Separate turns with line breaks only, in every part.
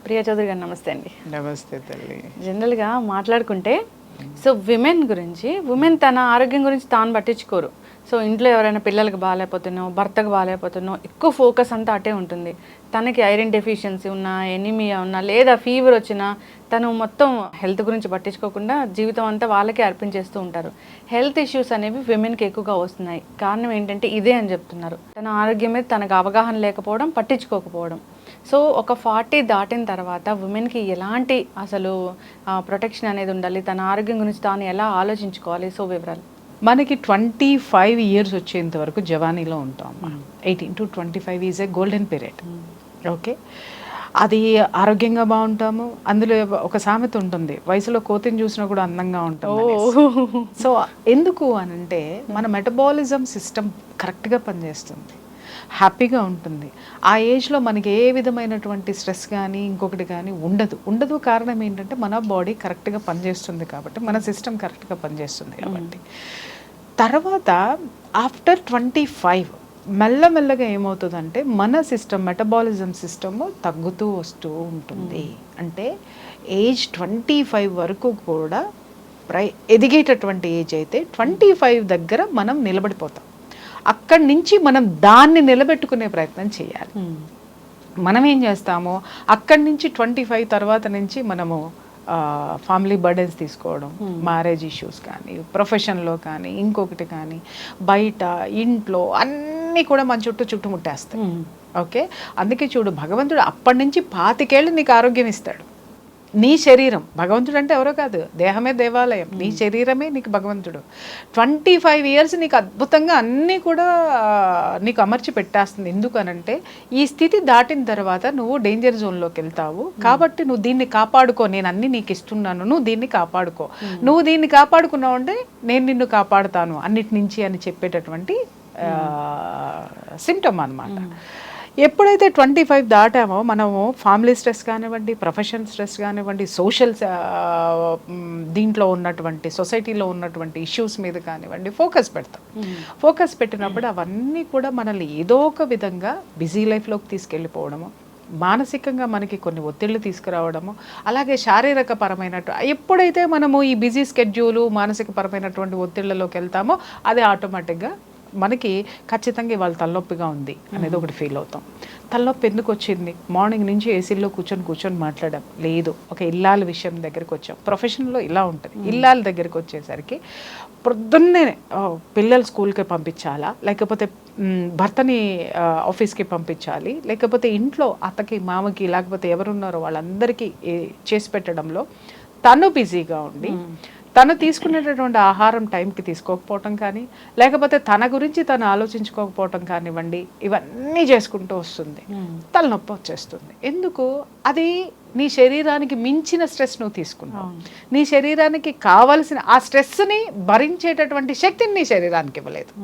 ప్రియా చౌదరి గారు నమస్తే అండి.
నమస్తే తల్లి.
జనరల్గా మాట్లాడుకుంటే సో విమెన్ గురించి, ఉమెన్ తన ఆరోగ్యం గురించి తాను పట్టించుకోరు. సో ఇంట్లో ఎవరైనా పిల్లలకు బాగాలేకపోతున్నో, భర్తకు బాగాలేకపోతున్నో ఎక్కువ ఫోకస్ అంతా అటే ఉంటుంది. తనకి ఐరన్ డెఫిషియన్సీ ఉన్నా, ఎనీమియా ఉన్నా, లేదా ఫీవర్ వచ్చినా తను మొత్తం హెల్త్ గురించి పట్టించుకోకుండా జీవితం అంతా వాళ్ళకే అర్పించేస్తూ ఉంటారు. హెల్త్ ఇష్యూస్ అనేవి విమెన్కి ఎక్కువగా వస్తున్నాయి. కారణం ఏంటంటే ఇదే అని చెప్తున్నారు. తన ఆరోగ్యం మీద తనకు అవగాహన లేకపోవడం, పట్టించుకోకపోవడం. సో ఒక 40 దాటిన తర్వాత ఉమెన్కి ఎలాంటి అసలు ప్రొటెక్షన్ అనేది ఉండాలి, తన ఆరోగ్యం గురించి తాను ఎలా ఆలోచించుకోవాలి? సో వివరాలు.
మనకి 25 ఇయర్స్ వచ్చేంత వరకు జవానీలో ఉంటాం. 18 to 25 is a golden period. Okay, అది ఆరోగ్యంగా బాగుంటాము. అందులో ఒక సామెత ఉంటుంది, వయసులో కోతిని చూసినా కూడా అందంగా ఉంటాము. సో ఎందుకు అనంటే మన మెటబాలిజం సిస్టమ్ కరెక్ట్గా పనిచేస్తుంది, హ్యాపీగా ఉంటుంది. ఆ ఏజ్లో మనకి ఏ విధమైనటువంటి స్ట్రెస్ కానీ ఇంకొకటి కానీ ఉండదు. కారణం ఏంటంటే మన బాడీ కరెక్ట్గా పనిచేస్తుంది కాబట్టి, మన సిస్టమ్ కరెక్ట్గా పనిచేస్తుంది కాబట్టి. తర్వాత ఆఫ్టర్ 25 మెల్లమెల్లగా ఏమవుతుందంటే మన సిస్టమ్, మెటబాలిజం సిస్టమ్ తగ్గుతూ వస్తూ ఉంటుంది. అంటే ఏజ్ 25 వరకు కూడా ఎదిగేటటువంటి ఏజ్ అయితే 25 దగ్గర మనం నిలబడిపోతాం. అక్కడి నుంచి మనం దాన్ని నిలబెట్టుకునే ప్రయత్నం చేయాలి. మనం ఏం చేస్తామో అక్కడి నుంచి 25 తర్వాత నుంచి మనము ఫ్యామిలీ బర్డెన్స్ తీసుకోవడం, మ్యారేజ్ ఇష్యూస్ కానీ, ప్రొఫెషన్లో కానీ, ఇంకొకటి కానీ, బయట ఇంట్లో అన్నీ కూడా మన చుట్టుముట్టేస్తాయి. ఓకే, అందుకే చూడు, భగవంతుడు అప్పటి నుంచి 25 ఏళ్ళు నీకు ఆరోగ్యం ఇస్తాడు. నీ శరీరం, భగవంతుడు అంటే ఎవరో కాదు, దేహమే దేవాలయం, నీ శరీరమే నీకు భగవంతుడు. 25 ఇయర్స్ నీకు అద్భుతంగా అన్నీ కూడా నీకు అమర్చి పెట్టేస్తుంది. ఎందుకనంటే ఈ స్థితి దాటిన తర్వాత నువ్వు డేంజర్ జోన్లోకి వెళ్తావు కాబట్టి నువ్వు దీన్ని కాపాడుకో, నేను అన్నీ నీకు ఇస్తున్నాను, నువ్వు దీన్ని కాపాడుకో. నువ్వు దీన్ని కాపాడుకున్నావు అంటే నేను నిన్ను కాపాడుతాను అన్నిటి నుంచి అని చెప్పేటటువంటి సిమ్టమ్ అన్నమాట. ఎప్పుడైతే 25 దాటామో మనము ఫ్యామిలీ స్ట్రెస్ కానివ్వండి, ప్రొఫెషన్ స్ట్రెస్ కానివ్వండి, సోషల్ దీంట్లో ఉన్నటువంటి సొసైటీలో ఉన్నటువంటి ఇష్యూస్ మీద కానివ్వండి ఫోకస్ పెడతాం. ఫోకస్ పెట్టినప్పుడు అవన్నీ కూడా మనల్ని ఏదో ఒక విధంగా బిజీ లైఫ్లోకి తీసుకెళ్ళిపోవడము, మానసికంగా మనకి కొన్ని ఒత్తిళ్ళు తీసుకురావడము, అలాగే శారీరక ఎప్పుడైతే మనము ఈ బిజీ స్కెడ్యూలు, మానసిక పరమైనటువంటి ఒత్తిళ్లలోకి వెళ్తామో అది ఆటోమేటిక్గా మనకి ఖచ్చితంగా ఇవాళ తలనొప్పిగా ఉంది అనేది ఒకటి ఫీల్ అవుతాం. తలనొప్పి ఎందుకు వచ్చింది? మార్నింగ్ నుంచి ఏసీలో కూర్చొని మాట్లాడాం లేదు. ఒక ఇల్లాల విషయం దగ్గరికి వచ్చాం. ప్రొఫెషన్లో ఇలా ఉంటుంది. ఇల్లాల దగ్గరికి వచ్చేసరికి పొద్దున్నే పిల్లలు స్కూల్కి పంపించాలా, లేకపోతే భర్తని ఆఫీస్కి పంపించాలి, లేకపోతే ఇంట్లో అత్తకి, మామకి, లేకపోతే ఎవరున్నారో వాళ్ళందరికీ చేసి పెట్టడంలో తను బిజీగా ఉండి తను తీసుకునేటటువంటి ఆహారం టైంకి తీసుకోకపోవటం కానీ, లేకపోతే తన గురించి తను ఆలోచించుకోకపోవటం కానివ్వండి, ఇవన్నీ చేసుకుంటూ వస్తుంది. తలనొప్పి వచ్చేస్తుంది. ఎందుకు? అది నీ శరీరానికి మించిన స్ట్రెస్ నువ్వు తీసుకున్నావు. నీ శరీరానికి కావలసిన ఆ స్ట్రెస్ని భరించేటటువంటి శక్తిని నీ శరీరానికి ఇవ్వలేదు.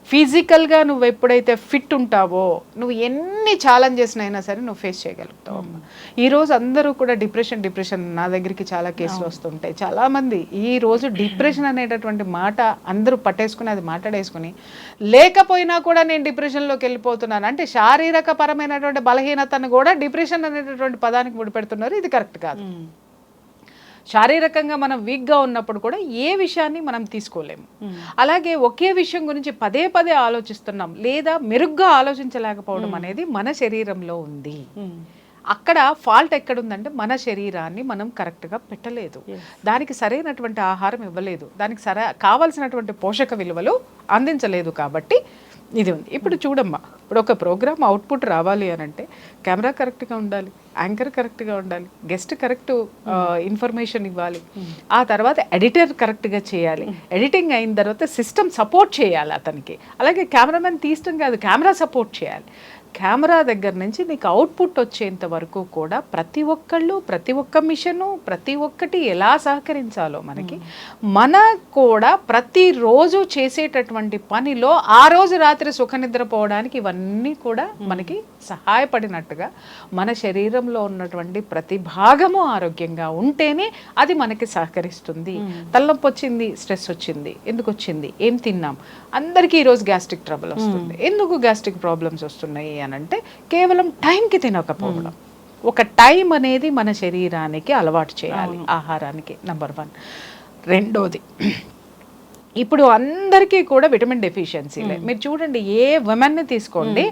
ఫిజికల్గా నువ్వు ఎప్పుడైతే ఫిట్ ఉంటావో నువ్వు ఎన్ని ఛాలెంజెస్ అయినా సరే నువ్వు ఫేస్ చేయగలుగుతావు. ఈరోజు అందరూ కూడా డిప్రెషన్ నా దగ్గరికి చాలా కేసులు వస్తుంటాయి. చాలామంది ఈరోజు డిప్రెషన్ అనేటటువంటి మాట అందరూ పట్టేసుకుని అది మాట్లాడేసుకుని లేకపోయినా కూడా నేను డిప్రెషన్లోకి వెళ్ళిపోతున్నాను అంటే శారీరక పరమైనటువంటి బలహీనతను కూడా డిప్రెషన్ అనేటటువంటి పదానికి ముడిపెడుతున్నారు. ఇది కరెక్ట్ కాదు. శారీరకంగా మనం వీక్గా ఉన్నప్పుడు కూడా ఏ విషయాన్ని మనం తీసుకోలేము. అలాగే ఒకే విషయం గురించి పదే ఆలోచిస్తున్నాం లేదా మెరుగ్గా ఆలోచించలేకపోవడం అనేది మన శరీరంలో ఉంది. అక్కడ ఫాల్ట్ ఎక్కడుందంటే మన శరీరాన్ని మనం కరెక్ట్గా పెట్టలేదు, దానికి సరైనటువంటి ఆహారం ఇవ్వలేదు, దానికి కావాల్సినటువంటి పోషక విలువలు అందించలేదు. కాబట్టి ఇది ఉంది. ఇప్పుడు చూడమ్మా, ఇప్పుడు ఒక ప్రోగ్రామ్ అవుట్పుట్ రావాలి అని అంటే కెమెరా కరెక్ట్గా ఉండాలి, యాంకర్ కరెక్ట్గా ఉండాలి, గెస్ట్ కరెక్ట్ ఇన్ఫర్మేషన్ ఇవ్వాలి, ఆ తర్వాత ఎడిటర్ కరెక్ట్గా చేయాలి, ఎడిటింగ్ అయిన తర్వాత సిస్టమ్ సపోర్ట్ చేయాలి అతనికి, అలాగే కెమెరామెన్ తీయడం కాదు కెమెరా సపోర్ట్ చేయాలి. కెమెరా దగ్గర నుంచి నీకు అవుట్పుట్ వచ్చేంత వరకు కూడా ప్రతి ఒక్క మిషను ప్రతి ఒక్కటి ఎలా సహకరించాలో మన కూడా ప్రతిరోజు చేసేటటువంటి పనిలో ఆ రోజు రాత్రి సుఖనిద్రపోవడానికి ఇవన్నీ కూడా మనకి సహాయపడినట్టుగా మన శరీరంలో ఉన్నటువంటి ప్రతి భాగము ఆరోగ్యంగా ఉంటేనే అది మనకి సహకరిస్తుంది. తలనొప్పి వచ్చింది, స్ట్రెస్ వచ్చింది, ఎందుకు వచ్చింది, ఏం తిన్నాం, అందరికీ ఈరోజు గ్యాస్ట్రిక్ ట్రబుల్ వస్తుంది. ఎందుకు గ్యాస్ట్రిక్ ప్రాబ్లమ్స్ వస్తున్నాయి అని అంటే కేవలం టైంకి తినకపోవడం. ఒక టైం అనేది మన శరీరానికి అలవాటు చేయాలి, ఆహారానికి. నెంబర్ 1. రెండోది, ఇప్పుడు అందరికీ కూడా విటమిన్ డెఫిషియన్సీలే. మీరు చూడండి, ఏ ఉమెన్ని తీసుకోండి,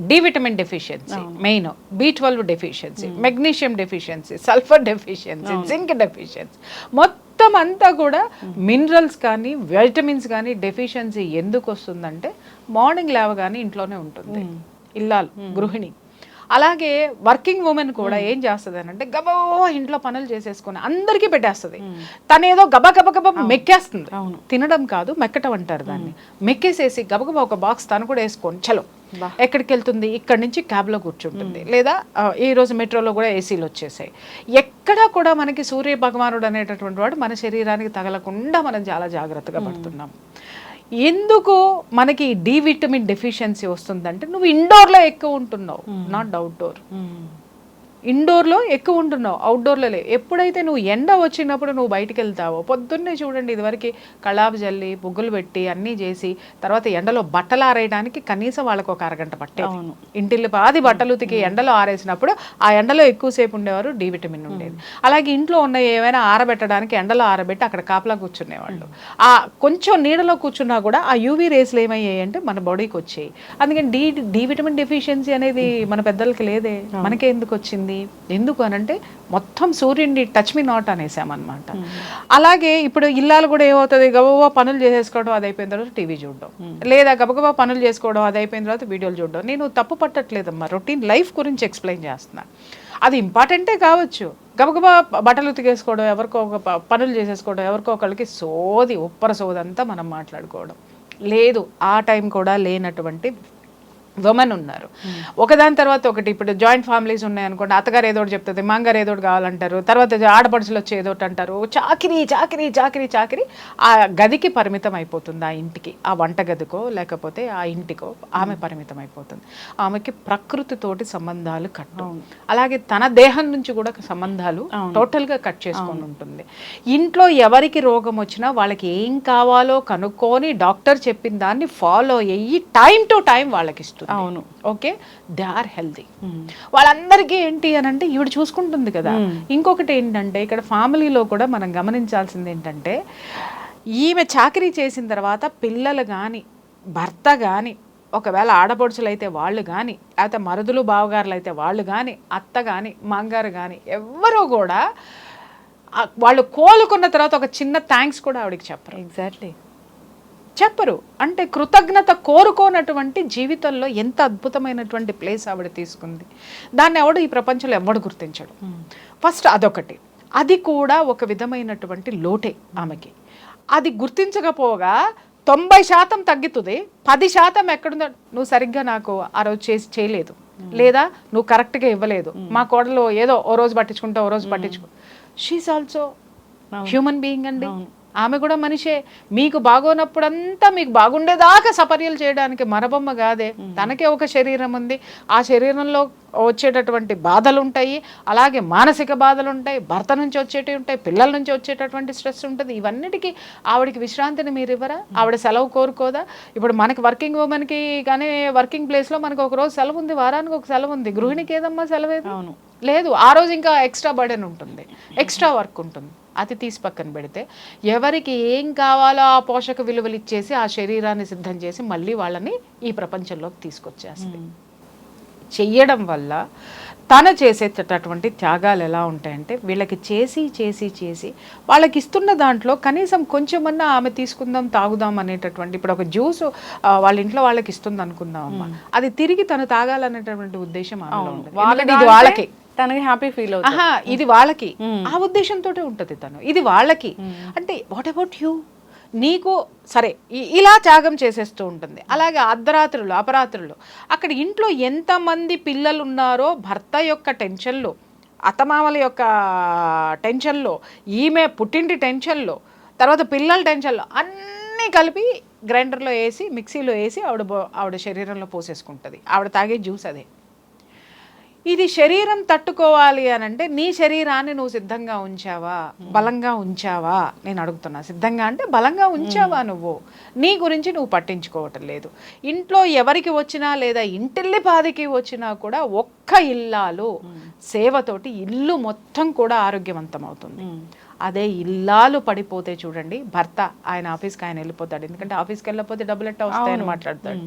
D vitamin deficiency main, B12 deficiency, magnesium deficiency, sulphur deficiency, zinc deficiency, మొత్తం అంతా కూడా మినరల్స్ కానీ వైటమిన్స్ కానీ డెఫిషియన్సీ ఎందుకు వస్తుందంటే మార్నింగ్ లేవగానే ఇంట్లోనే ఉంటుంది ఇల్లాలు, గృహిణి. అలాగే వర్కింగ్ ఉమెన్ కూడా ఏం చేస్తుంది అని అంటే గబో ఇంట్లో పనులు చేసేసుకొని అందరికీ పెట్టేస్తుంది. తనేదో గబ మెక్కేస్తుంది. తినడం కాదు, మెక్కటం అంటారు దాన్ని. మెక్కేసేసి గబగబా ఒక బాక్స్ తను కూడా వేసుకొని చలో ఎక్కడికి వెళ్తుంది, ఇక్కడి నుంచి క్యాబ్లో కూర్చుంటుంది, లేదా ఈ రోజు మెట్రోలో కూడా ఏసీలు వచ్చేసాయి. ఎక్కడా కూడా మనకి సూర్య భగవానుడు అనేటటువంటి వాడు మన శరీరానికి తగలకుండా మనం చాలా జాగ్రత్తగా పడుతున్నాం. ఎందుకు మనకి డి విటమిన్ డెఫిషియన్సీ వస్తుందంటే నువ్వు ఇండోర్లో ఎక్కువ ఉంటున్నావు, నాట్ అవుట్డోర్. ఇండోర్లో ఎక్కువ ఉంటున్నావు, అవుట్డోర్లో లేవు. ఎప్పుడైతే నువ్వు ఎండ వచ్చినప్పుడు నువ్వు బయటికి వెళ్తావో, పొద్దున్నే చూడండి, ఇదివరకు కళాపు జల్లి బుగ్గులు పెట్టి అన్నీ చేసి తర్వాత ఎండలో బట్టలు ఆరేయడానికి కనీసం వాళ్ళకు ఒక అరగంట పట్టేది. ఇంటిల్లి పాది బట్టలు ఉతికి ఎండలో ఆరేసినప్పుడు ఆ ఎండలో ఎక్కువసేపు ఉండేవారు, డి విటమిన్ ఉండేది. అలాగే ఇంట్లో ఉన్న ఏమైనా ఆరబెట్టడానికి ఎండలో ఆరబెట్టి అక్కడ కాపలా కూర్చునేవాళ్ళు. ఆ కొంచెం నీడలో కూర్చున్నా కూడా ఆ యూవీ రేస్లు ఏమయ్యాయి అంటే మన బాడీకి వచ్చాయి. అందుకని డి విటమిన్ డెఫిషియన్సీ అనేది మన పెద్దలకి లేదే, మనకే ఎందుకు వచ్చింది? ఎందుకు అనంటే మొత్తం సూర్యుడిని టచ్ మీ నాట్ అనేసామన్నమాట. అలాగే ఇప్పుడు ఇల్లాలు కూడా ఏమవుతుంది, గబగబా పనులు చేసేసుకోవడం, అది అయిపోయిన తర్వాత టీవీ చూడడం, లేదా గబగబా పనులు చేసుకోవడం, అది అయిపోయిన తర్వాత వీడియోలు చూడడం. నేను తప్పు పట్టట్లేదమ్మా, రొటీన్ లైఫ్ గురించి ఎక్స్ప్లెయిన్ చేస్తున్నాను. అది ఇంపార్టెంటే కావచ్చు. గబగబా బట్టలు ఉతికేసుకోవడం, ఎవరికో ఒక పనులు చేసేసుకోవడం, ఎవరికో ఒకళ్ళకి సోది ఉప్పర సోదంతా మనం మాట్లాడుకోవడం లేదు. ఆ టైం కూడా లేనటువంటి ఉమెన్ ఉన్నారు. ఒకదాని తర్వాత ఒకటి. ఇప్పుడు జాయింట్ ఫ్యామిలీస్ ఉన్నాయనుకోండి, అత్తగారు ఏదోటి చెప్తుంది, మాంగారు ఏదోటి కావాలంటారు, తర్వాత ఆడపడుచులు వచ్చి ఏదోటి అంటారు. చాకిరీ చాకిరీ చాకిరీ చాకిరీ ఆ గదికి పరిమితం అయిపోతుంది, ఆ ఇంటికి, ఆ వంట గదికో లేకపోతే ఆ ఇంటికో ఆమె పరిమితం అయిపోతుంది. ఆమెకి ప్రకృతితోటి సంబంధాలు కట్టు, అలాగే తన దేహం నుంచి కూడా సంబంధాలు టోటల్గా కట్ చేసుకొని ఉంటుంది. ఇంట్లో ఎవరికి రోగం వచ్చినా వాళ్ళకి ఏం కావాలో కనుక్కొని డాక్టర్ చెప్పిన దాన్ని ఫాలో అయ్యి టైం టు టైం వాళ్ళకి ఇస్తుంది. అవును, ఓకే, దే ఆర్ హెల్తీ. వాళ్ళందరికీ ఏంటి అని అంటే ఈవిడ చూసుకుంటుంది కదా. ఇంకొకటి ఏంటంటే ఇక్కడ ఫ్యామిలీలో కూడా మనం గమనించాల్సింది ఏంటంటే, ఈమె చాకరీ చేసిన తర్వాత పిల్లలు కానీ భర్త కానీ, ఒకవేళ ఆడపడుచులు అయితే వాళ్ళు కానీ, లేకపోతే మరుదులు బావగారులు అయితే వాళ్ళు కానీ, అత్త కానీ మాంగారు కానీ ఎవ్వరూ కూడా వాళ్ళు కోలుకున్న తర్వాత ఒక చిన్న థ్యాంక్స్ కూడా ఆవిడకి చెప్పరు.
ఎగ్జాక్ట్లీ
చెప్పరు. అంటే కృతజ్ఞత కోరుకోనటువంటి జీవితంలో ఎంత అద్భుతమైనటువంటి ప్లేస్ ఆవిడ తీసుకుంది. దాన్ని ఎవడు ఈ ప్రపంచంలో ఎవడు గుర్తించడు. ఫస్ట్ అదొకటి. అది కూడా ఒక విధమైనటువంటి లోటే ఆమెకి. అది గుర్తించకపోగా 90% తగ్గుతుంది, 10% ఎక్కడుందో, నువ్వు సరిగ్గా నాకు ఆ రోజు చేయలేదు, లేదా నువ్వు కరెక్ట్గా ఇవ్వలేదు, మా కోడలో ఏదో ఓ రోజు పట్టించుకుంటా ఓ రోజు పట్టించుకో. షీఈస్ ఆల్సో హ్యూమన్ బీయింగ్ అండి. ఆమె కూడా మనిషే. మీకు బాగోనప్పుడంతా మీకు బాగుండేదాకా సపర్యలు చేయడానికి మరబొమ్మ కాదే. తనకే ఒక శరీరం ఉంది, ఆ శరీరంలో వచ్చేటటువంటి బాధలు ఉంటాయి, అలాగే మానసిక బాధలు ఉంటాయి, భర్త నుంచి వచ్చేటివి ఉంటాయి, పిల్లల నుంచి వచ్చేటటువంటి స్ట్రెస్ ఉంటుంది. ఇవన్నిటికీ ఆవిడకి విశ్రాంతిని మీరు ఇవ్వరా? ఆవిడ సెలవు కోరుకోదా? ఇప్పుడు మనకి వర్కింగ్ ఉమెన్కి కానీ వర్కింగ్ ప్లేస్లో మనకు ఒక రోజు సెలవు ఉంది, వారానికి ఒక సెలవు ఉంది. గృహిణికి ఏదమ్మా సెలవేది? అవును, లేదు. ఆ రోజు ఇంకా ఎక్స్ట్రా బర్డెన్ ఉంటుంది, ఎక్స్ట్రా వర్క్ ఉంటుంది. అది తీసి పక్కన పెడితే ఎవరికి ఏం కావాలో ఆ పోషక విలువలు ఇచ్చేసి ఆ శరీరాన్ని సిద్ధం చేసి మళ్ళీ వాళ్ళని ఈ ప్రపంచంలోకి తీసుకొచ్చేస్తుంది. చెయ్యడం వల్ల తను చేసేటటువంటి త్యాగాలు ఎలా ఉంటాయంటే, వీళ్ళకి చేసి చేసి చేసి వాళ్ళకి ఇస్తున్న దాంట్లో కనీసం కొంచెమన్నా ఆమె తీసుకుందాం తాగుదాం అనేటటువంటి, ఇప్పుడు ఒక జ్యూస్ వాళ్ళ ఇంట్లో వాళ్ళకి ఇస్తుంది అనుకుందాం అమ్మ, అది తిరిగి తను తాగాలనేటటువంటి ఉద్దేశం ఆమెలో ఉంటుంది. ఇది వాళ్ళకి,
తనకి హ్యాపీ ఫీల్ అవుతుంది.
ఇది వాళ్ళకి, ఆ ఉద్దేశంతో ఉంటుంది తను. ఇది వాళ్ళకి అంటే వాట్ అబౌట్ యూ? నీకు సరే ఇలా త్యాగం చేసేస్తూ ఉంటుంది. అలాగే అర్ధరాత్రులు అపరాత్రులు అక్కడ ఇంట్లో ఎంతమంది పిల్లలు ఉన్నారో భర్త యొక్క టెన్షన్లో, అత్తమామల యొక్క టెన్షన్లో, ఈమె పుట్టింటి టెన్షన్లో, తర్వాత పిల్లల టెన్షన్లో అన్నీ కలిపి గ్రైండర్లో వేసి మిక్సీలో వేసి ఆవిడ శరీరంలో పోసేసుకుంటుంది. ఆవిడ తాగే జ్యూస్ అదే. ఇది శరీరం తట్టుకోవాలి అని అంటే నీ శరీరాన్ని నువ్వు సిద్ధంగా ఉంచావా, బలంగా ఉంచావా? నేను అడుగుతున్నా. సిద్ధంగా అంటే బలంగా ఉంచావా? నువ్వు నీ గురించి నువ్వు పట్టించుకోవటం లేదు. ఇంట్లో ఎవరికి వచ్చినా లేదా ఇంటిల్లి పాదికి వచ్చినా కూడా ఒక్క ఇల్లాలు సేవతోటి ఇల్లు మొత్తం కూడా ఆరోగ్యవంతం అవుతుంది. అదే ఇల్లాలు పడిపోతే చూడండి, భర్త ఆయన ఆఫీస్కి ఆయన వెళ్ళిపోతాడు, ఎందుకంటే ఆఫీస్కి వెళ్ళకపోతే డబ్బులు ఎట్టా వస్తాయని మాట్లాడతాడు.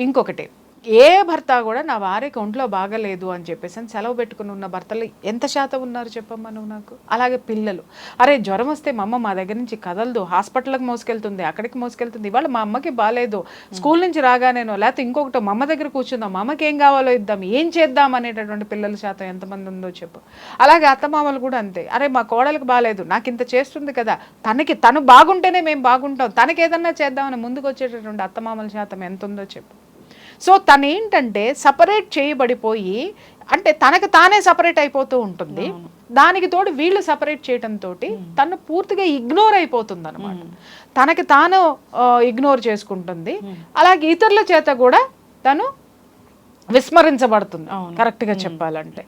ఇంకొకటి, ఏ భర్త కూడా నా భార్యకి ఒంట్లో బాగలేదు అని చెప్పేసి అని సెలవు పెట్టుకుని ఉన్న భర్తలు ఎంత శాతం ఉన్నారు చెప్పమ్మా నువ్వు నాకు? అలాగే పిల్లలు, అరే జ్వరం వస్తే మా అమ్మ మా దగ్గర నుంచి కదలదు, హాస్పిటల్కి మోసుకెళ్తుంది, అక్కడికి మోసుకెళ్తుంది, ఇవాళ మా అమ్మకి బాగాలేదు, స్కూల్ నుంచి రాగానేనో లేకపోతే ఇంకొకటి మా అమ్మ దగ్గర కూర్చుందాం, మా అమ్మకి ఏం కావాలో ఇద్దాం, ఏం చేద్దాం అనేటటువంటి పిల్లల శాతం ఎంతమంది ఉందో చెప్పు. అలాగే అత్తమామలు కూడా అంతే, అరే మా కోడలికి బాగాలేదు, నాకు ఇంత చేస్తుంది కదా, తను బాగుంటేనే మేము బాగుంటాం, తనకి ఏదన్నా చేద్దామని ముందుకు వచ్చేటటువంటి అత్తమామల శాతం ఎంత ఉందో చెప్పు. సో తను ఏంటంటే సపరేట్ చేయబడిపోయి, అంటే తనకు తానే సపరేట్ అయిపోతూ ఉంటుంది, దానికి తోడు వీళ్ళు సపరేట్ చేయడంతో తను పూర్తిగా ఇగ్నోర్ అయిపోతుంది అనమాట. తనకి తాను ఇగ్నోర్ చేసుకుంటుంది, అలాగే ఇతరుల చేత కూడా తను విస్మరించబడుతుంది కరెక్ట్గా చెప్పాలంటే.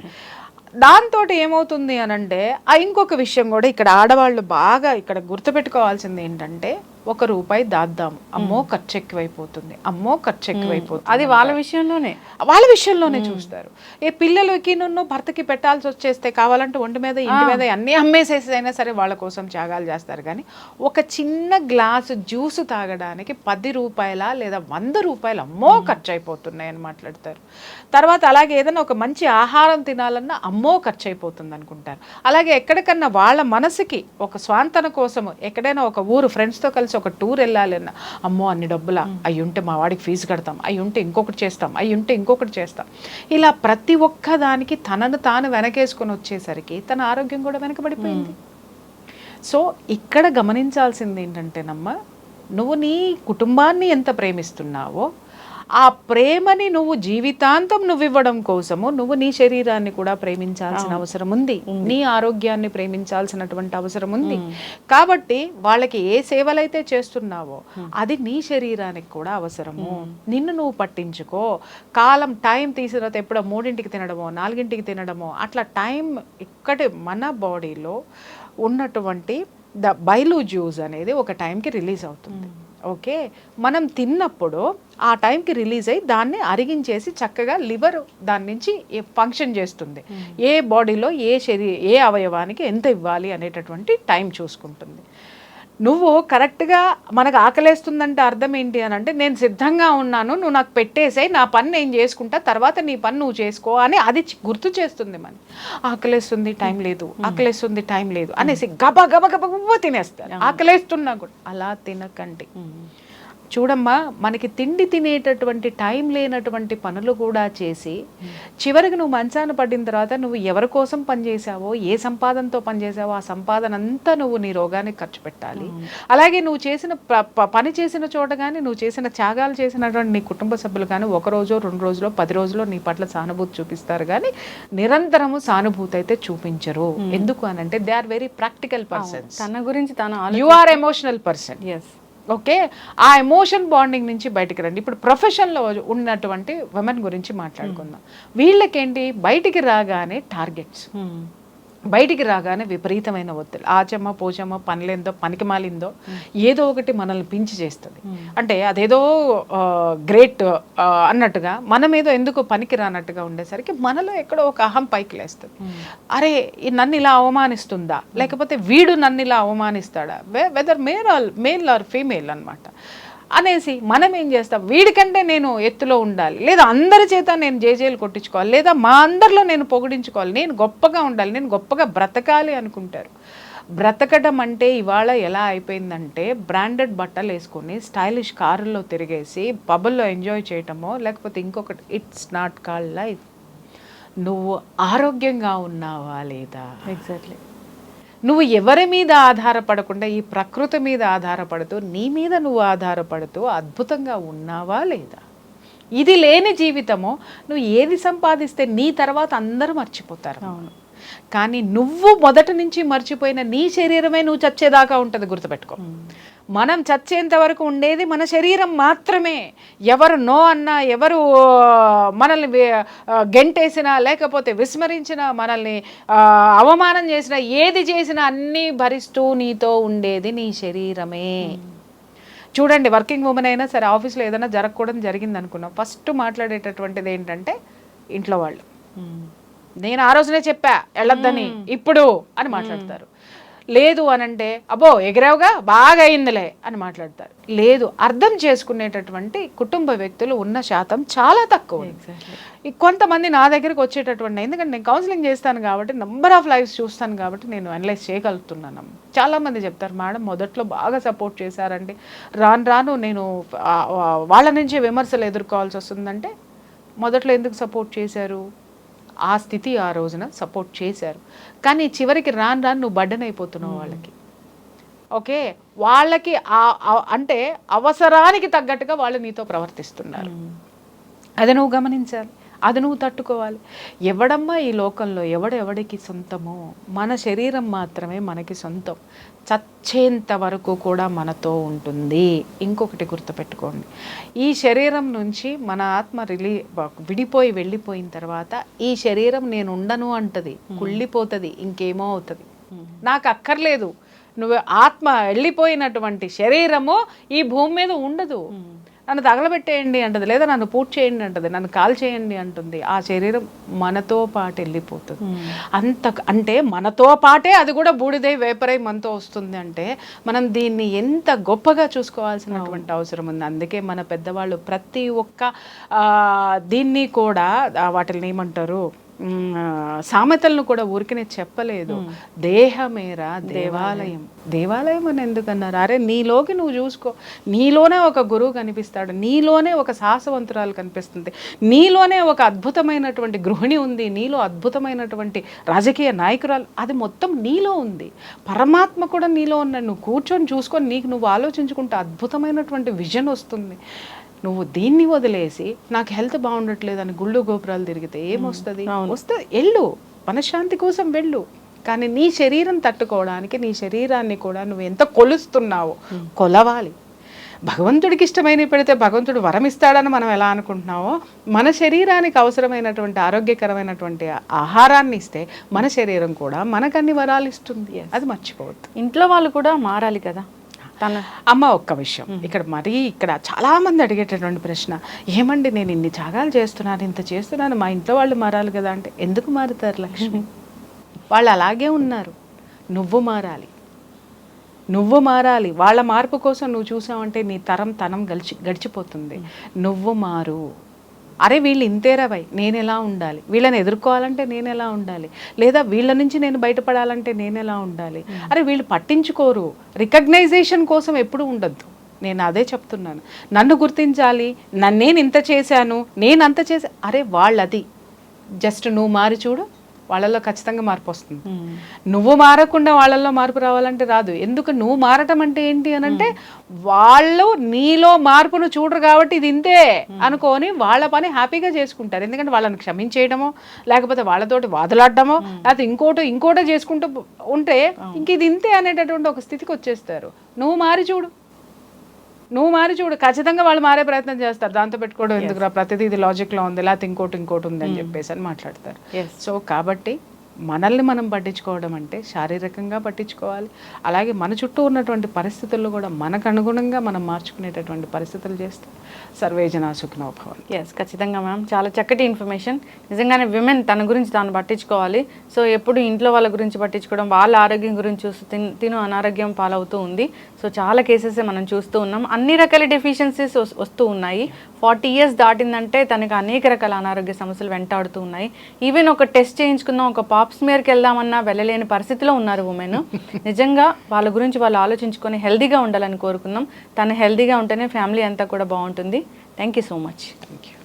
దాంతో ఏమవుతుంది అని అంటే, ఇంకొక విషయం కూడా ఇక్కడ ఆడవాళ్ళు బాగా ఇక్కడ గుర్తుపెట్టుకోవాల్సింది ఏంటంటే, ₹1 దాద్దాము, అమ్మో ఖర్చు ఎక్కువైపోతుంది, అమ్మో ఖర్చు ఎక్కువైపోతుంది,
అది వాళ్ళ విషయంలోనే
చూస్తారు. ఏ పిల్లలకి భర్తకి పెట్టాల్సి వచ్చేస్తే కావాలంటే ఒంటి మీద ఇంటి మీద అన్నీ అమ్మేసేసి అయినా సరే వాళ్ళ కోసం త్యాగాలు చేస్తారు. కానీ ఒక చిన్న గ్లాసు జ్యూస్ తాగడానికి ₹10 లేదా ₹100 అమ్మో ఖర్చు అయిపోతున్నాయి అని మాట్లాడతారు. తర్వాత అలాగే ఏదైనా ఒక మంచి ఆహారం తినాలన్నా అమ్మో ఖర్చు అయిపోతుంది అనుకుంటారు. అలాగే ఎక్కడికన్నా వాళ్ళ మనసుకి ఒక స్వాంతన కోసము ఎక్కడైనా ఒక ఊరు ఫ్రెండ్స్తో కలిసి ఒక టూర్ వెళ్ళాలన్నా అమ్మో అన్ని డబ్బులా, అవి ఉంటే మా వాడికి ఫీజు కడతాం, అవి ఉంటే ఇంకొకటి చేస్తాం, అవి ఉంటే ఇంకొకటి చేస్తాం. ఇలా ప్రతి ఒక్క దానికి తనను తాను వెనకేసుకొని వచ్చేసరికి తన ఆరోగ్యం కూడా వెనకబడిపోయింది. సో ఇక్కడ గమనించాల్సింది ఏంటంటేనమ్మా, నువ్వు నీ కుటుంబాన్ని ఎంత ప్రేమిస్తున్నావో ఆ ప్రేమని నువ్వు జీవితాంతం నువ్వు ఇవ్వడం కోసము నువ్వు నీ శరీరాన్ని కూడా ప్రేమించాల్సిన అవసరం ఉంది, నీ ఆరోగ్యాన్ని ప్రేమించాల్సినటువంటి అవసరం ఉంది. కాబట్టి వాళ్ళకి ఏ సేవలైతే చేస్తున్నావో అది నీ శరీరానికి కూడా అవసరము. నిన్ను నువ్వు పట్టించుకో. కాలం టైం తీసిన తర్వాత ఎప్పుడో 3ంటికి తినడమో 4ంటికి తినడమో అట్లా టైం ఇక్కడి మన బాడీలో ఉన్నటువంటి బైలు జ్యూస్ అనేది ఒక టైంకి రిలీజ్ అవుతుంది. ఓకే, మనం తిన్నప్పుడు ఆ టైంకి రిలీజ్ అయ్యి దాన్ని అరిగించేసి చక్కగా లివర్ దాని నుంచి ఫంక్షన్ చేస్తుంది. ఏ బాడీలో ఏ అవయవానికి ఎంత ఇవ్వాలి అనేటటువంటి టైం చూసుకుంటుంది. నువ్వు కరెక్ట్గా మనకు ఆకలేస్తుందంటే అర్థం ఏంటి అని అంటే, నేను సిద్ధంగా ఉన్నాను, నువ్వు నాకు పెట్టేసాయి, నా పని నేను చేసుకుంటా, తర్వాత నీ పని నువ్వు చేసుకో అని అది గుర్తు చేస్తుంది. మన ఆకలేస్తుంది టైం లేదు, ఆకలేస్తుంది టైం లేదు అనేసి గబ గబ గబ గబ తినేస్తారు. ఆకలేస్తున్నా కూడా అలా తినకండి. చూడమ్మా, మనకి తిండి తినేటటువంటి టైం లేనటువంటి పనులు కూడా చేసి చివరికి నువ్వు మంచాన పడిన తర్వాత నువ్వు ఎవరి కోసం పనిచేసావో, ఏ సంపాదనతో పనిచేసావో ఆ సంపాదన అంతా నువ్వు నీ రోగానికి ఖర్చు పెట్టాలి. అలాగే నువ్వు చేసిన పని చేసిన చోట కానీ, నువ్వు చేసిన త్యాగాలు చేసినటువంటి నీ కుటుంబ సభ్యులు కానీ 1 రోజో 2 రోజులో 10 రోజులో నీ పట్ల సానుభూతి చూపిస్తారు, కానీ నిరంతరము సానుభూతి అయితే చూపించరు. ఎందుకు అనంటే they are very practical persons.
తన గురించి
you are emotional person. Okay, ఆ ఎమోషన్ బాండింగ్ నుంచి బయటికి రండి. ఇప్పుడు ప్రొఫెషన్లో ఉన్నటువంటి ఉమెన్ గురించి మాట్లాడుకుందాం. వీళ్ళకేంటి, బయటికి రాగానే టార్గెట్స్, బయటికి రాగానే విపరీతమైన ఒత్తిడి, ఆచమ్మ పోచమ్మ పనిలేందో పనికి మాలిందో ఏదో ఒకటి మనల్ని పించి చేస్తుంది. అంటే అదేదో గ్రేట్ అన్నట్టుగా మనం ఏదో ఎందుకు పనికి రానట్టుగా ఉండేసరికి మనలో ఎక్కడో ఒక అహం పైకి లేస్తుంది. అరే నన్ను ఇలా అవమానిస్తుందా, లేకపోతే వీడు నన్ను ఇలా అవమానిస్తాడా, వెదర్ మేల్ ఆర్ ఫీమేల్ అన్నమాట అనేసి మనం ఏం చేస్తాం, వీడికంటే నేను ఎత్తులో ఉండాలి, లేదా అందరి చేత నేను జేజేలు కొట్టించుకోవాలి, లేదా మా అందరిలో నేను పొగిడించుకోవాలి, నేను గొప్పగా ఉండాలి, నేను గొప్పగా బ్రతకాలి అనుకుంటారు. బ్రతకడం అంటే ఇవాళ ఎలా అయిపోయిందంటే, బ్రాండెడ్ బట్టలు వేసుకొని స్టైలిష్ కారుల్లో తిరిగేసి పబ్బుల్లో ఎంజాయ్ చేయటమో లేకపోతే ఇంకొకటి. It's not called life. నువ్వు ఆరోగ్యంగా ఉన్నావా లేదా,
ఎగ్జాక్ట్లీ
నువ్వు ఎవరి మీద ఆధారపడకుండా ఈ ప్రకృతి మీద ఆధారపడుతూ నీ మీద నువ్వు ఆధారపడుతూ అద్భుతంగా ఉన్నావా లేదా. ఇది లేని జీవితమో నువ్వు ఏది సంపాదిస్తే నీ తర్వాత అందరూ మర్చిపోతారు. కానీ నువ్వు మొదటి నుంచి మర్చిపోయిన నీ శరీరమే నువ్వు చచ్చేదాకా ఉంటుంది, గుర్తుపెట్టుకో. మనం చచ్చేంత వరకు ఉండేది మన శరీరం మాత్రమే. ఎవరు నో అన్నా, ఎవరు మనల్ని గెంటేసినా, లేకపోతే విస్మరించినా, మనల్ని అవమానం చేసినా, ఏది చేసినా అన్నీ భరిస్తూ నీతో ఉండేది నీ శరీరమే. చూడండి, వర్కింగ్ ఉమెన్ అయినా సరే ఆఫీస్లో ఏదైనా జరగకూడదు జరిగింది అనుకున్నాం, ఫస్ట్ మాట్లాడేటటువంటిది ఏంటంటే ఇంట్లో వాళ్ళు. నేను ఆ రోజునే చెప్పా వెళ్ళొద్దని, ఇప్పుడు అని మాట్లాడతారు. లేదు అనంటే అబ్బో ఎగిరావుగా బాగా అయిందిలే అని మాట్లాడతారు. లేదు, అర్థం చేసుకునేటటువంటి కుటుంబ వ్యక్తులు ఉన్న శాతం చాలా తక్కువ. కొంతమంది నా దగ్గరికి వచ్చేటటువంటి, ఎందుకంటే నేను కౌన్సిలింగ్ చేస్తాను కాబట్టి, నెంబర్ ఆఫ్ లైఫ్స్ చూస్తాను కాబట్టి నేను అనలైజ్ చేయగలుగుతున్నాను. చాలామంది చెప్తారు, మేడం మొదట్లో బాగా సపోర్ట్ చేశారండి, రాను రాను నేను వాళ్ళ నుంచి విమర్శలు ఎదుర్కోవాల్సి వస్తుందంటే, మొదట్లో ఎందుకు సపోర్ట్ చేశారు? ఆ స్థితి ఆ రోజున సపోర్ట్ చేశారు, కానీ చివరికి రాను రాను నువ్వు బర్డెన్ అయిపోతున్నావు వాళ్ళకి. ఓకే, వాళ్ళకి అంటే అవసరానికి తగ్గట్టుగా వాళ్ళు నీతో ప్రవర్తిస్తున్నారు. అది నువ్వు గమనించాలి, అది నువ్వు తట్టుకోవాలి. ఎవడమ్మా ఈ లోకంలో ఎవడెవడికి సొంతమో? మన శరీరం మాత్రమే మనకి సొంతం. చచ్చేంత వరకు కూడా మనతో ఉంటుంది. ఇంకొకటి గుర్తుపెట్టుకోండి, ఈ శరీరం నుంచి మన ఆత్మ విడిపోయి వెళ్ళిపోయిన తర్వాత ఈ శరీరం నేను ఉండను అంటది, కుళ్ళిపోతుంది, ఇంకేమో అవుతుంది. నాకు అక్కర్లేదు, నువ్వు ఆత్మ వెళ్ళిపోయినటువంటి శరీరము ఈ భూమి మీద ఉండదు. నన్ను తగలబెట్టేయండి అంటది, లేదా నన్ను పూర్తి చేయండి అంటది, నన్ను కాల్ చేయండి అంటుంది. ఆ శరీరం మనతో పాటు వెళ్ళిపోతుంది. అంటే మనతో పాటే అది కూడా బూడిదై వేపరై మనతో వస్తుంది. అంటే మనం దీన్ని ఎంత గొప్పగా చూసుకోవాల్సినటువంటి అవసరం ఉంది. అందుకే మన పెద్దవాళ్ళు ప్రతి ఒక్క దీన్ని కూడా వాటిని ఏమంటారు, సామెతలను కూడా ఊరికినే చెప్పలేదు. దేహమేరా దేవాలయం. దేవాలయం అని ఎందుకన్నారు? అరే నీలోకి నువ్వు చూసుకో, నీలోనే ఒక గురువు కనిపిస్తాడు, నీలోనే ఒక సాహసవంతురాలు కనిపిస్తుంది, నీలోనే ఒక అద్భుతమైనటువంటి గృహిణి ఉంది, నీలో అద్భుతమైనటువంటి రాజకీయ నాయకురాలు, అది మొత్తం నీలో ఉంది. పరమాత్మ కూడా నీలో ఉన్నాడు. నువ్వు కూర్చొని చూసుకొని నీకు నువ్వు ఆలోచించుకుంటే అద్భుతమైనటువంటి విజన్ వస్తుంది. నువ్వు దీన్ని వదిలేసి నాకు హెల్త్ బాగుండట్లేదు అని గుళ్ళు గోపురాలు తిరిగితే ఏమొస్తుంది? వస్తుంది, వెళ్ళు, మనశ్శాంతి కోసం వెళ్ళు. కానీ నీ శరీరం తట్టుకోవడానికి నీ శరీరాన్ని కూడా నువ్వు ఎంత కొలుస్తున్నావో కొలవాలి. భగవంతుడికి ఇష్టమైనవి పెడితే భగవంతుడు వరం ఇస్తాడని మనం ఎలా అనుకుంటున్నావో, మన శరీరానికి అవసరమైనటువంటి ఆరోగ్యకరమైనటువంటి ఆహారాన్ని ఇస్తే మన శరీరం కూడా మనకన్ని వరాలు ఇస్తుంది. అది మర్చిపోవద్దు.
ఇంట్లో వాళ్ళు కూడా మారాలి కదా.
అమ్మ, ఒక్క విషయం ఇక్కడ చాలా మంది అడిగేటటువంటి ప్రశ్న, ఏమండి నేను ఇన్ని త్యాగాలు చేస్తున్నాను, ఇంత చేస్తున్నాను, మా ఇంట్లో వాళ్ళు మారాలి కదా అంటే, ఎందుకు మారుతారు లక్ష్మి? వాళ్ళు అలాగే ఉన్నారు. నువ్వు మారాలి, నువ్వు మారాలి. వాళ్ళ మార్పు కోసం నువ్వు చూసావంటే నీ తనం గడిచిపోతుంది. నువ్వు మారు. అరే వీళ్ళు ఇంతేరా భయ్, నేను ఎలా ఉండాలి, వీళ్ళని ఎదుర్కోవాలంటే నేను ఎలా ఉండాలి, లేదా వీళ్ళ నుంచి నేను బయటపడాలంటే నేను ఎలా ఉండాలి. అరే వీళ్ళు పట్టించుకోరు. రికగ్నైజేషన్ కోసం ఎప్పుడు ఉండద్దు. నేను అదే చెప్తున్నాను. నన్ను గుర్తించాలి, నేను ఇంత చేశాను, నేను అంత చేశా. అరే వాళ్ళది జస్ట్ నువ్వు మారి చూడు, వాళ్ళల్లో ఖచ్చితంగా మార్పు వస్తుంది. నువ్వు మారకుండా వాళ్ళల్లో మార్పు రావాలంటే రాదు. ఎందుకు? నువ్వు మారటం అంటే ఏంటి అని అంటే, వాళ్ళు నీలో మార్పును చూడరు కాబట్టి ఇది ఇంతే అనుకొని వాళ్ళ పని హ్యాపీగా చేసుకుంటారు. ఎందుకంటే వాళ్ళని క్షమించేయడమో, లేకపోతే వాళ్ళతోటి వాదులాడడమో, లేకపోతే ఇంకోటో చేసుకుంటూ ఉంటే ఇంక ఇది ఇంతే అనేటటువంటి ఒక స్థితికి వచ్చేస్తారు. నువ్వు మారి చూడు, ఖచ్చితంగా వాళ్ళు మారే ప్రయత్నం చేస్తారు. దాంతో పెట్టుకోవడం ఎందుకురా, ప్రతిదీ ఇది లాజిక్లో ఉంది, లేకపోతే ఇంకోటి ఉంది అని చెప్పేసి అని మాట్లాడతారు. సో కాబట్టి మనల్ని మనం పట్టించుకోవడం అంటే శారీరకంగా పట్టించుకోవాలి, అలాగే మన చుట్టూ ఉన్నటువంటి పరిస్థితుల్లో కూడా మనకు అనుగుణంగా మనం మార్చుకునేటటువంటి పరిస్థితులు చేస్తే సర్వే జనా సుఖినో భవంతు.
ఎస్, ఖచ్చితంగా మ్యామ్, చాలా చక్కటి ఇన్ఫర్మేషన్. నిజంగానే విమెన్ తన గురించి తాను పట్టించుకోవాలి. సో ఎప్పుడు ఇంట్లో వాళ్ళ గురించి పట్టించుకోవడం, వాళ్ళ ఆరోగ్యం గురించి చూస్తూ తిను అనారోగ్యం పాలవుతూ ఉంది. సో చాలా కేసెస్ మనం చూస్తూ ఉన్నాం. అన్ని రకాల డెఫిషియన్సీస్ వస్తూ ఉన్నాయి. 40 years దాటిందంటే తనకు అనేక రకాల అనారోగ్య సమస్యలు వెంటాడుతూ ఉన్నాయి. ఈవెన్ ఒక టెస్ట్ చేయించుకుందాం, ఒక పాప్స్మియర్కి వెళ్దామన్నా వెళ్ళలేని పరిస్థితిలో ఉన్నారు ఉమెన్. నిజంగా వాళ్ళ గురించి వాళ్ళు ఆలోచించుకొని హెల్దీగా ఉండాలని కోరుకుందాం. తను హెల్దీగా ఉంటేనే ఫ్యామిలీ అంతా కూడా బాగుంటుంది. Thank you so much.
Thank you.